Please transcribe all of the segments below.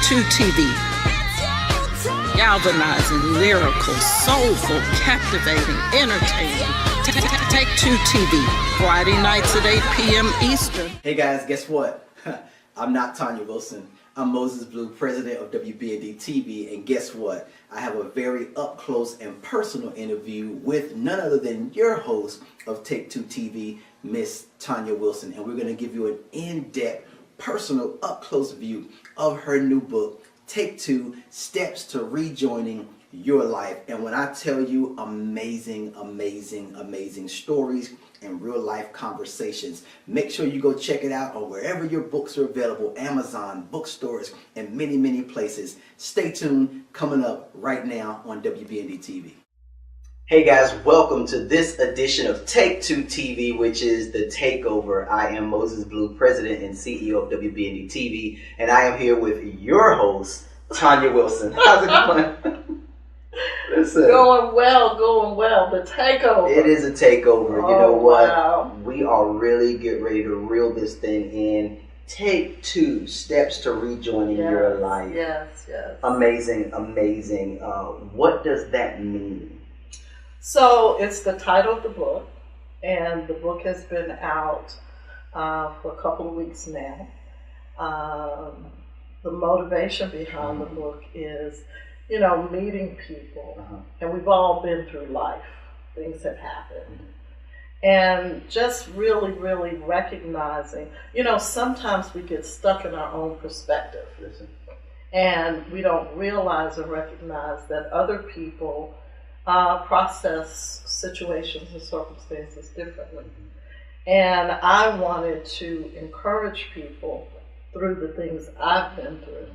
Take2TV. Galvanizing, lyrical, soulful, captivating, entertaining. Take2TV. Friday nights at 8 p.m. Eastern. Hey guys, guess what? I'm not Tanya Wilson. I'm Moses Blue, president of WBND TV, and guess what? I have a very up close and personal interview with none other than your host of Take2TV, Miss Tanya Wilson, and we're going to give you an in-depth, personal, up close view of her new book, Take Two: Steps to Rejoining Your Life. And when I tell you amazing, amazing, amazing stories and real life conversations, make sure you go check it out on wherever your books are available, Amazon, bookstores, and many, many places. Stay tuned, coming up right now on WBND TV. Hey guys, welcome to this edition of Take2TV, which is the Takeover. I am Moses Blue, president and CEO of WBND TV, and I am here with your host, Tanya Wilson. How's it going? Listen, going well. The takeover. It is a takeover. Oh, you know what? Wow. We are really getting ready to reel this thing in. Take two steps to rejoining your life. Yes. Amazing, amazing. What does that mean? So it's the title of the book, and the book has been out for a couple of weeks now. The motivation behind the book is, meeting people, and we've all been through life. Things have happened. And just really, really recognizing, sometimes we get stuck in our own perspective. Listen. And we don't realize or recognize that other people process situations and circumstances differently. And I wanted to encourage people through the things I've been through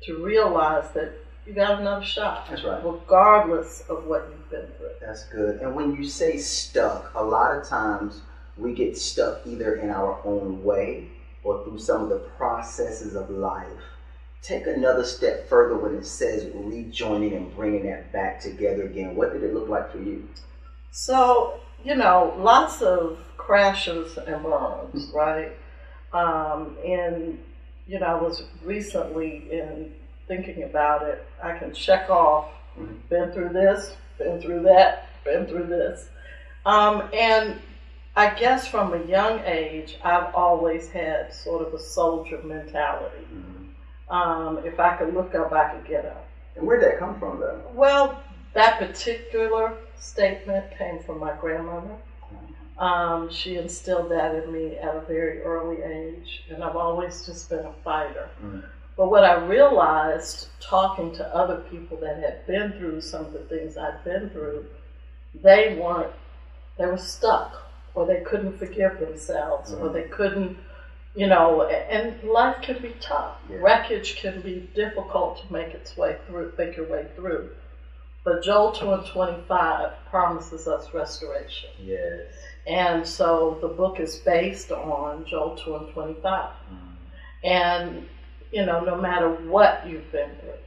to realize that you got another shot. That's right. Regardless of what you've been through. That's good. And when you say stuck, a lot of times we get stuck either in our own way or through some of the processes of life. Take another step further when it says rejoining and bringing that back together again. What did it look like for you? So, lots of crashes and burns, right? I was recently in thinking about it. I can check off, been through this, been through that, been through this. And I guess from a young age, I've always had sort of a soldier mentality. If I could look up, I could get up. And where'd that come from, though? Well, that particular statement came from my grandmother. She instilled that in me at a very early age, and I've always just been a fighter. But what I realized talking to other people that had been through some of the things I'd been through, they were stuck, or they couldn't forgive themselves, or they couldn't, and life can be tough. Yeah. Wreckage can be difficult to make your way through. But Joel 2:25 promises us restoration. Yes. And so the book is based on Joel 2:25. And, no matter what you've been through,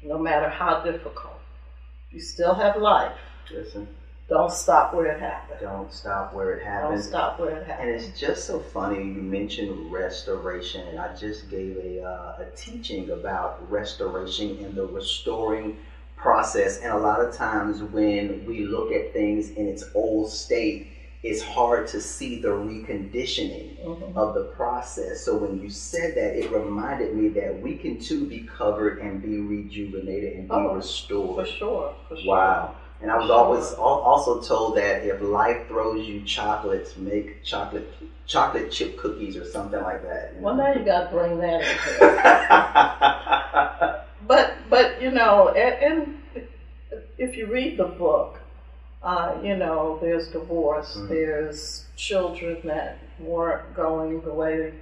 no matter how difficult, you still have life. Listen. Don't stop where it happened. Don't stop where it happened. Don't stop where it happened. And it's just so funny you mentioned restoration, and I just gave a teaching about restoration and the restoring process. And a lot of times when we look at things in its old state, it's hard to see the reconditioning of the process. So when you said that, it reminded me that we can too be covered and be rejuvenated and be restored. For sure. Wow. And I was always also told that if life throws you chocolates, make chocolate chip cookies or something like that. Well, now you got to bring that in. But and if you read the book, there's divorce, there's children that weren't going the way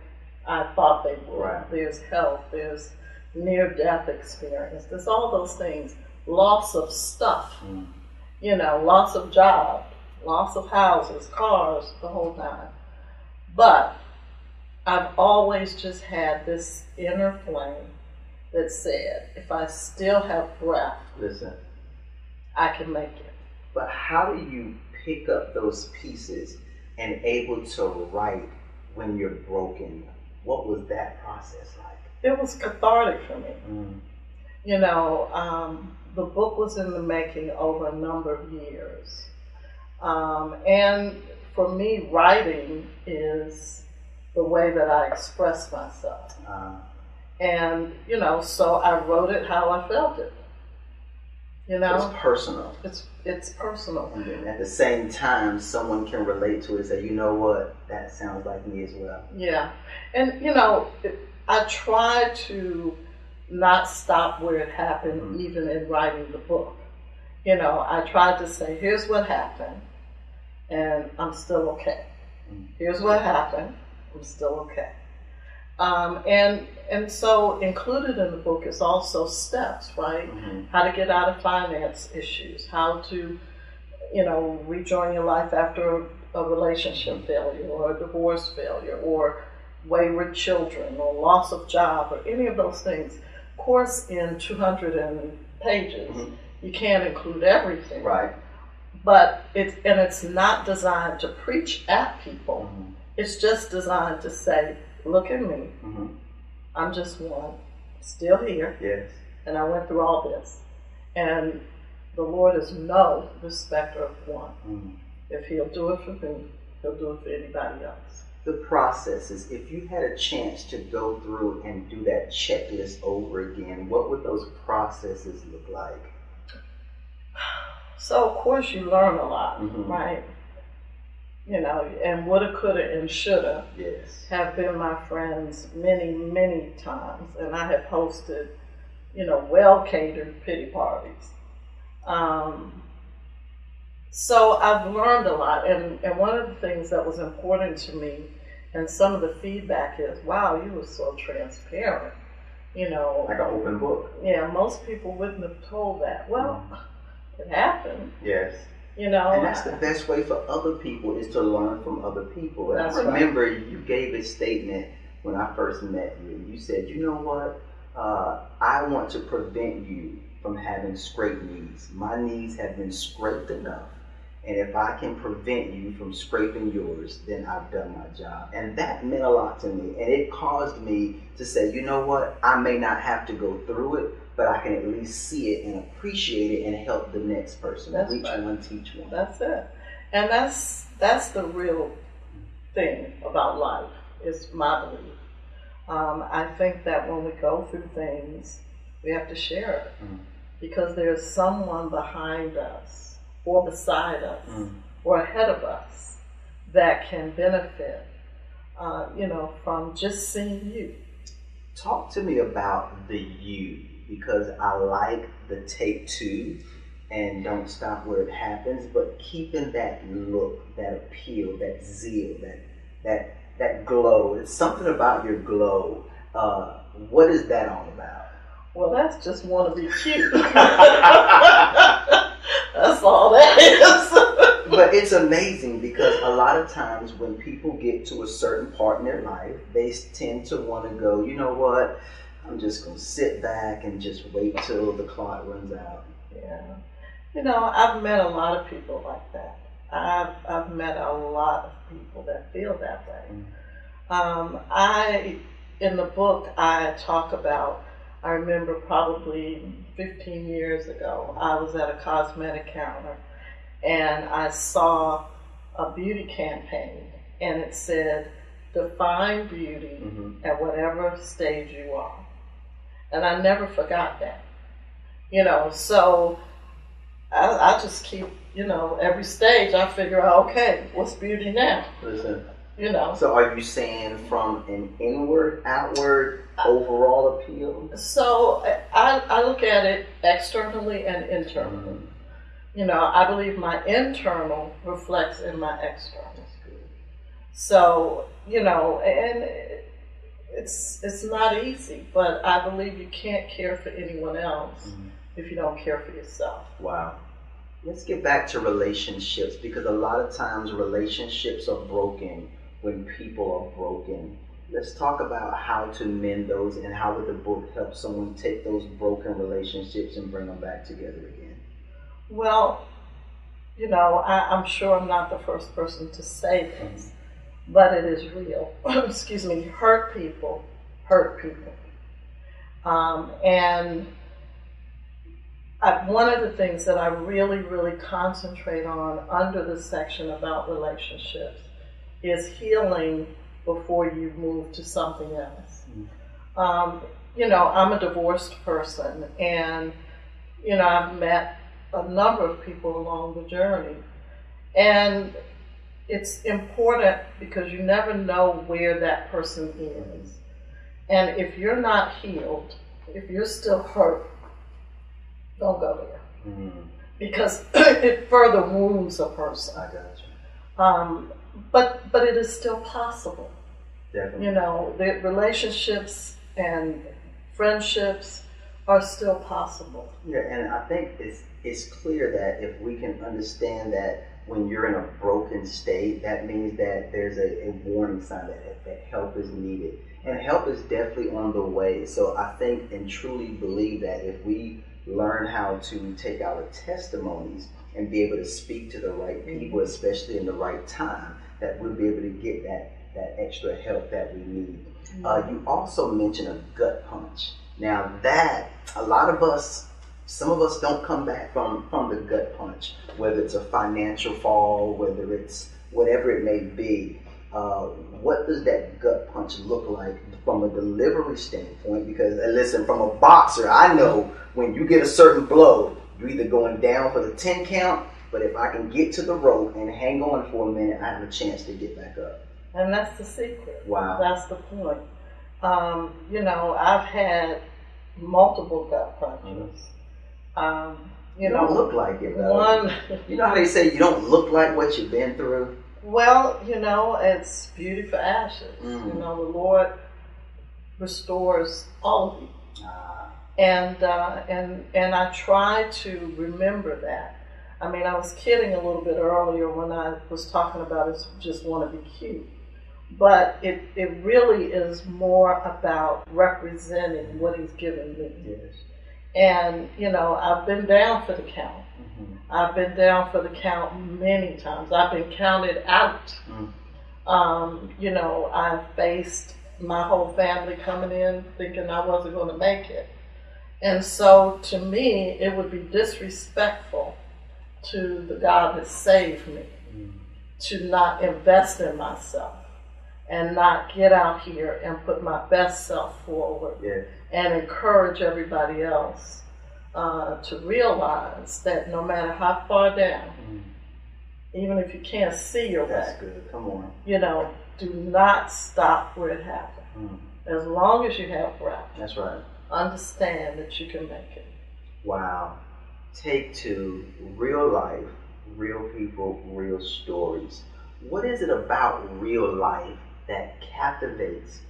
I thought they would. Right. There's health, there's near-death experience, there's all those things, loss of stuff. Loss of job, loss of houses, cars, the whole nine. But I've always just had this inner flame that said, if I still have breath, listen, I can make it. But how do you pick up those pieces and able to write when you're broken What was that process like? It was cathartic for me. Mm. You know, the book was in the making over a number of years. And for me, writing is the way that I express myself. And, you know, so I wrote it how I felt it. You know? It's personal. It's personal. And then at the same time, someone can relate to it and say, you know what, that sounds like me as well. Yeah. And, you know, I try to not stop where it happened, even in writing the book. You know, I tried to say, here's what happened, and I'm still okay. Here's what happened, I'm still okay. And so included in the book is also steps, right? How to get out of finance issues, how to, you know, rejoin your life after a relationship failure or a divorce failure or wayward children or loss of job or any of those things. Of course, in 200 pages, you can't include everything. Right. But it's not designed to preach at people. It's just designed to say, look at me. I'm just one, still here. Yes. And I went through all this. And the Lord is no respecter of one. If he'll do it for me, he'll do it for anybody else. The processes, if you had a chance to go through and do that checklist over again, what would those processes look like? So, of course, you learn a lot, right? You know, and woulda, coulda, and shoulda have been my friends many, many times. And I have hosted, you know, well-catered pity parties. So I've learned a lot. And one of the things that was important to me, and some of the feedback is, wow, you were so transparent. You know. Like an open book. Yeah, most people wouldn't have told that. Well, it happened. Yes. You know, and that's the best way for other people is to learn from other people. And I remember you gave a statement when I first met you. You said, you know what? I want to prevent you from having scraped knees. My knees have been scraped enough. And if I can prevent you from scraping yours, then I've done my job. And that meant a lot to me. And it caused me to say, you know what? I may not have to go through it, but I can at least see it and appreciate it and help the next person. That's Reach right. one, teach one. That's it. And that's the real thing about life, is my belief. I think that when we go through things, we have to share it. Because there's someone behind us or beside us or ahead of us that can benefit, you know, from just seeing you. Talk to me about the you, because I like the take two and don't stop where it happens, but keeping that look, that appeal, that zeal, that glow. It's something about your glow. What is that all about? Well, that's just want to be cute. That's all that is. But it's amazing because a lot of times when people get to a certain part in their life, they tend to want to go, you know what, I'm just going to sit back and just wait till the clock runs out. Yeah. You know, I've met a lot of people like that. I've met a lot of people that feel that way. In the book, I talk about, I remember probably 15 years ago, I was at a cosmetic counter and I saw a beauty campaign and it said, define beauty at whatever stage you are. And I never forgot that. You know, so I just keep, you know, every stage I figure out, okay, what's beauty now? Listen. You know. So are you saying from an inward, outward, overall appeal? So I look at it externally and internally. You know, I believe my internal reflects in my external. So, you know, and it's not easy, but I believe you can't care for anyone else if you don't care for yourself. Wow. Let's get back to relationships, because a lot of times relationships are broken when people are broken. Let's talk about how to mend those, and how would the book help someone take those broken relationships and bring them back together again? Well, you know, I'm sure I'm not the first person to say this, but it is real. Excuse me, hurt people hurt people. And one of the things that I really, really concentrate on under the section about relationships is healing before you move to something else. You know, I'm a divorced person, and, you know, I've met a number of people along the journey. And it's important because you never know where that person is. And if you're not healed, if you're still hurt, don't go there. Because it further wounds a person. I got you. But it is still possible. Definitely. You know, the relationships and friendships are still possible. Yeah, and I think it's clear that if we can understand that when you're in a broken state, that means that there's a warning sign that help is needed. And help is definitely on the way. So I think and truly believe that if we learn how to take our testimonies and be able to speak to the right people, especially in the right time, that we'll be able to get that extra help that we need. You also mentioned a gut punch. Now that, a lot of us, some of us don't come back from the gut punch, whether it's a financial fall, whether it's whatever it may be. What does that gut punch look like from a delivery standpoint? Because listen, from a boxer, I know when you get a certain blow, you're either going down for the 10 count, but if I can get to the rope and hang on for a minute, I have a chance to get back up. And that's the secret. Wow. That's the point. You know, I've had multiple gut punches. You don't look like it, though. You know how they say you don't look like what you've been through? Well, you know, it's beauty for ashes. You know, the Lord restores all of you. And I try to remember that. I mean, I was kidding a little bit earlier when I was talking about it just want to be cute. But it really is more about representing what He's given me. Yes. And, you know, I've been down for the count. I've been down for the count many times. I've been counted out. You know, I've faced my whole family coming in thinking I wasn't going to make it. And so to me, it would be disrespectful to the God that saved me to not invest in myself and not get out here and put my best self forward and encourage everybody else to realize that no matter how far down, even if you can't see your way, That's good. Come on. you know, do not stop where it happened. As long as you have breath, That's right. understand that you can make it. Wow. Take two, real life, real people, real stories. What is it about real life that captivates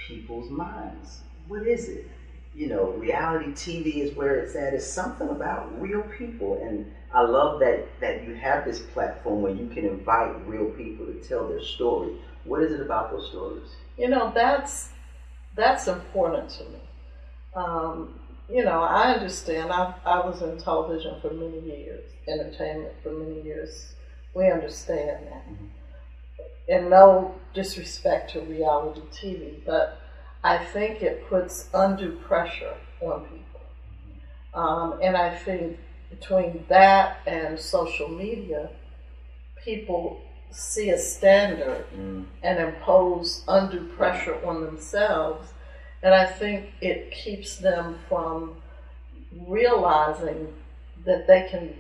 people's minds? What is it? You know, reality TV is where it's at. It's something about real people. And I love that you have this platform where you can invite real people to tell their story. What is it about those stories? You know, that's important to me. You know, I understand. I was in television for many years, entertainment for many years. We understand that. And no disrespect to reality TV, but I think it puts undue pressure on people. And I think between that and social media, people see a standard and impose undue pressure on themselves. And I think it keeps them from realizing that they can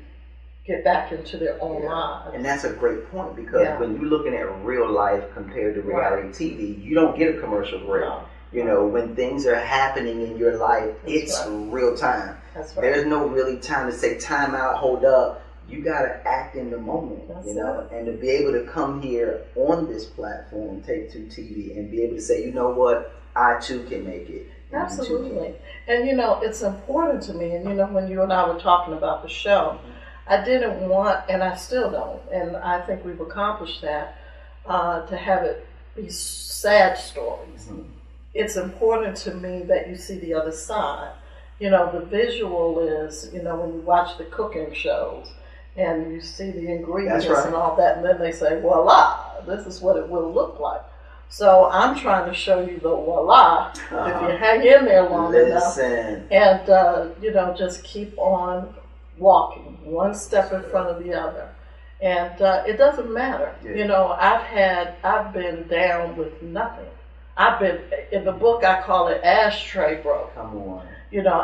get back into their own lives. And that's a great point, because when you're looking at real life compared to reality TV, you don't get a commercial break. No. You know, when things are happening in your life, it's real time. That's right. There's no really time to say time out, hold up. You got to act in the moment, That's you know, and to be able to come here on this platform, Take2TV, and be able to say, you know what, I too can make it. Absolutely. And, you know, it's important to me. And, you know, when you and I were talking about the show, I didn't want, and I still don't, and I think we've accomplished that, to have it be sad stories. It's important to me that you see the other side. You know, the visual is, you know, when you watch the cooking shows and you see the ingredients and all that, and then they say, voila, this is what it will look like. So I'm trying to show you the voila, if you hang in there long enough, and just keep on walking, one step in front of the other. And it doesn't matter. I've been down with nothing. I've been, in the book I call it ashtray broke. Come on.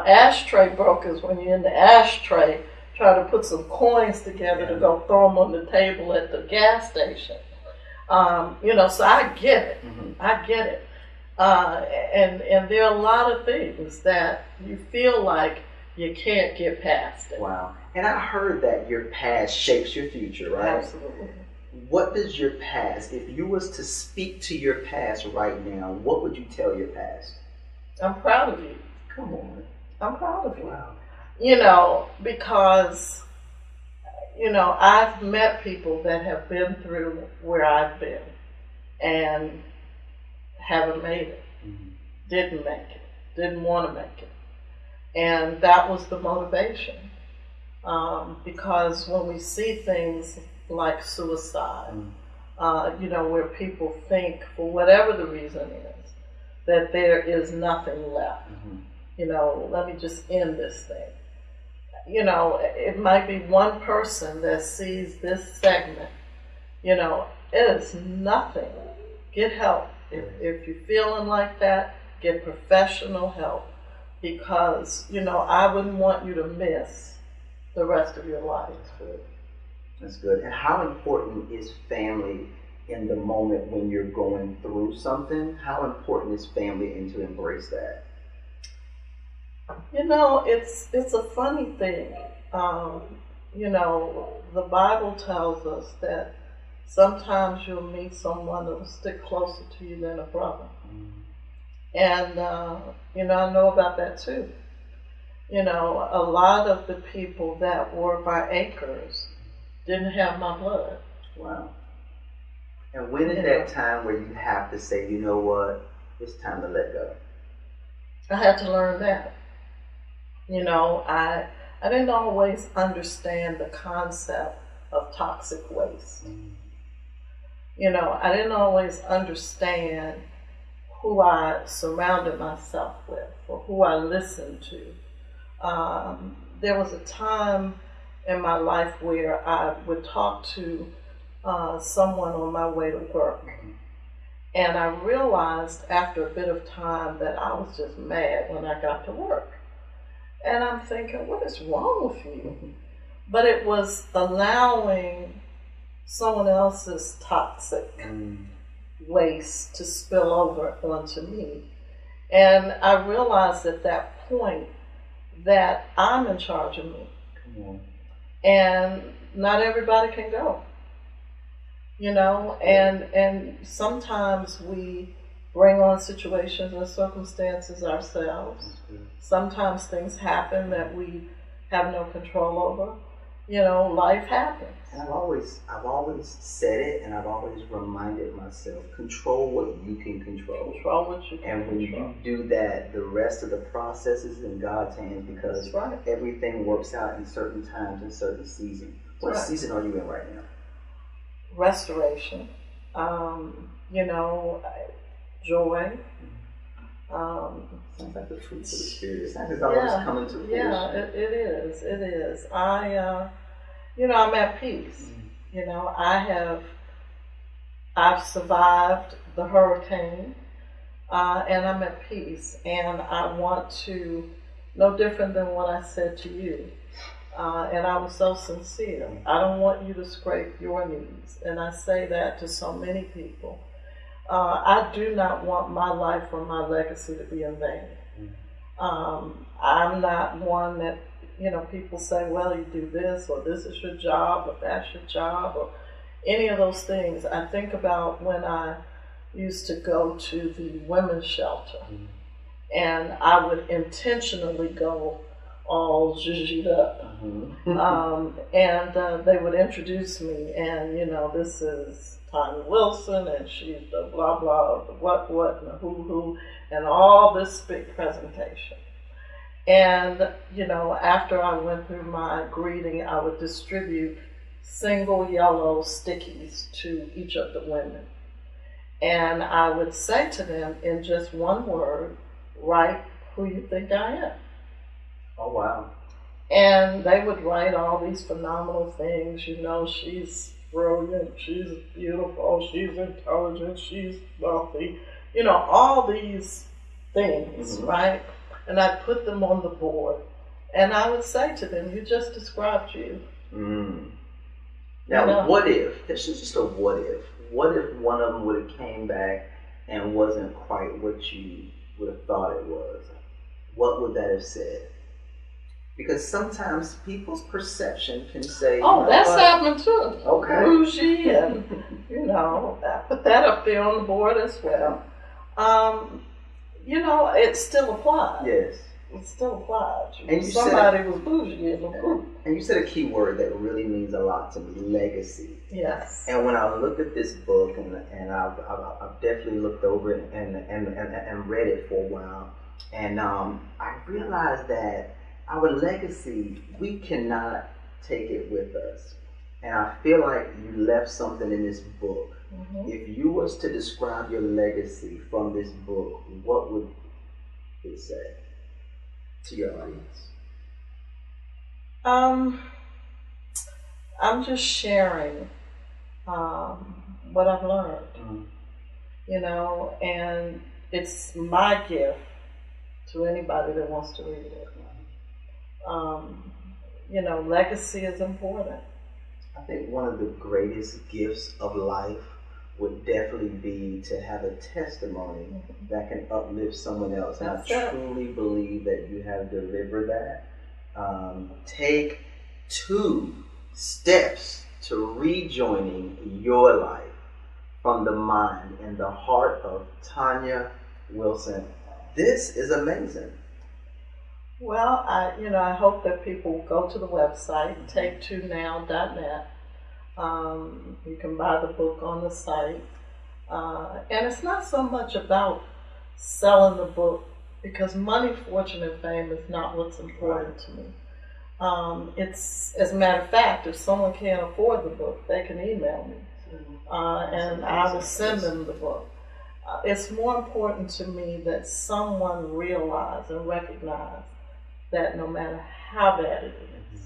Ashtray broke is when you're in the ashtray trying to put some coins together to go throw them on the table at the gas station. So I get it. Mm-hmm. I get it. And there are a lot of things that you feel like you can't get past it. Wow. And I heard that your past shapes your future, right? Absolutely. What does your past, if you was to speak to your past right now, what would you tell your past? I'm proud of you. Come on. I'm proud of you. Wow. Because, I've met people that have been through where I've been and haven't made it, didn't make it, didn't want to make it. And that was the motivation. Because when we see things like suicide, where people think, for whatever the reason is, that there is nothing left. Let me just end this thing. It might be one person that sees this segment. It is nothing. Get help. If you're feeling like that, get professional help. Because, I wouldn't want you to miss the rest of your life. That's good. That's good. And how important is family in the moment when you're going through something? How important is family and to embrace that? It's a funny thing. The Bible tells us that sometimes you'll meet someone that will stick closer to you than a brother. And, I know about that too. A lot of the people that were my anchors didn't have my blood. Wow. And when is that time where you have to say, you know what, it's time to let go? I had to learn that. I didn't always understand the concept of toxic waste. I didn't always understand who I surrounded myself with or who I listened to. There was a time in my life where I would talk to someone on my way to work. And I realized after a bit of time that I was just mad when I got to work. And I'm thinking, what is wrong with you? But it was allowing someone else's toxic waste to spill over onto me. And I realized at that point that I'm in charge of me. And not everybody can go. And sometimes we bring on situations and circumstances ourselves. Sometimes things happen that we have no control over. Life happens. And I've always said it, and I've always reminded myself, control what you can control. Control what you can And when you do that, the rest of the process is in God's hands, because everything works out in certain times and certain seasons. What season are you in right now? Restoration. Joy. Sounds like the fruits of the Spirit. It's always coming to fruition. Yeah, it is. It is. I'm at peace. I've survived the hurricane, and I'm at peace. And I want to, no different than what I said to you, and I was so sincere. I don't want you to scrape your knees, and I say that to so many people. I do not want my life or my legacy to be in vain. I'm not one that, people say, well, you do this, or this is your job, or that's your job, or any of those things. I think about when I used to go to the women's shelter, and I would intentionally go all zhuzhed up. And they would introduce me, and, this is Tanya Wilson, and she's the blah blah, the what, and the who, and all this big presentation. And, after I went through my greeting, I would distribute single yellow stickies to each of the women. And I would say to them, in just one word, write who you think I am. Oh, wow. And they would write all these phenomenal things. You know, she's brilliant, she's beautiful, she's intelligent, she's wealthy. You know, all these things, right? And I'd put them on the board. And I would say to them, you just described you. Now, You know? what if, this is just a what if one of them would have came back and wasn't quite what you would have thought it was? What would that have said? Because sometimes people's perception can say, Oh, that's happened too. Okay. Bougie and, you know, I put that up there on the board as well. You know, it still applies. Yes. It still applies. And you Somebody was bougie in the group. And you said a key word that really means a lot to me, legacy. Yes. And when I looked at this book, and I've definitely looked over it and read it for a while, and I realized that our legacy, we cannot take it with us. And I feel like you left something in this book. If you was to describe your legacy from this book, what would it say to your audience? I'm just sharing what I've learned, you know, and it's my gift to anybody that wants to read it. You know, legacy is important. I think one of the greatest gifts of life would definitely be to have a testimony that can uplift someone else. And That's I it. truly believe that you have delivered that. Take 2 steps to rejoining your life from the mind and the heart of Tanya Wilson. This is amazing. Well, I hope that people go to the website, Take2now.net. You can buy the book on the site. And it's not so much about selling the book, because money, fortune, and fame is not what's important to me. It's, as a matter of fact, if someone can't afford the book, they can email me. And I will send them the book. It's more important to me that someone realize and recognize that no matter how bad it is,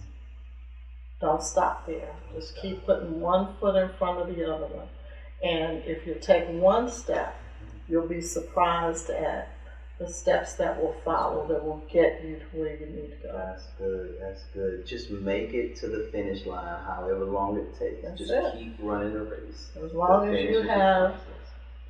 don't stop there. Just keep putting one foot in front of the other one. And if you take one step, you'll be surprised at the steps that will follow, that will get you to where you need to go. That's good. That's good. Just make it to the finish line, however long it takes. That's Just it. keep running the race. As long as you have,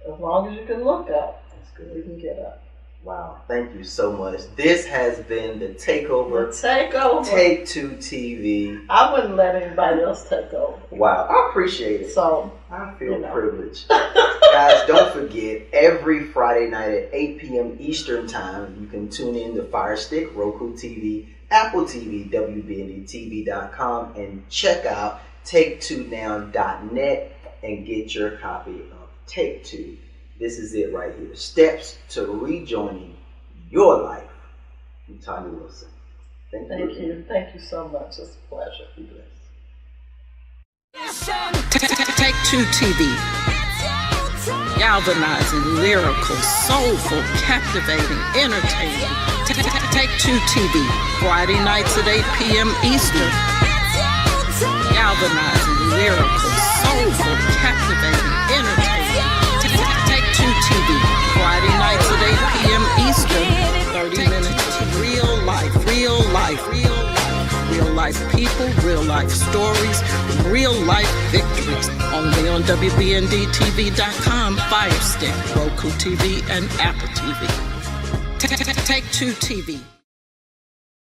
as long as you can look up, That's good. you can get up. Wow. Thank you so much. This has been the Takeover. Takeover. Take2TV. I wouldn't let anybody else take over. Wow. I appreciate it. So, I feel you know. privileged. Guys, don't forget, every Friday night at 8 p.m. Eastern Time, you can tune in to Fire Stick, Roku TV, Apple TV, WBNDTV.com, and check out Take2now.net and get your copy of Take 2. This is it right here. Steps to rejoining your life. I'm Tanya Wilson. Thank you. Thank you so much. It's a pleasure. Be blessed. Take2TV. Galvanizing, lyrical, soulful, captivating, entertaining. Take2TV. Friday nights at 8 p.m. Eastern. Galvanizing, lyrical, soulful, captivating, entertaining. Take2TV. Friday nights at 8 p.m. Eastern. 30 minutes of real life, real life, real life. Real life people, real life stories, real life victories. Only on WBNDTV.com, Fire Stick, Roku TV, and Apple TV. Take2TV.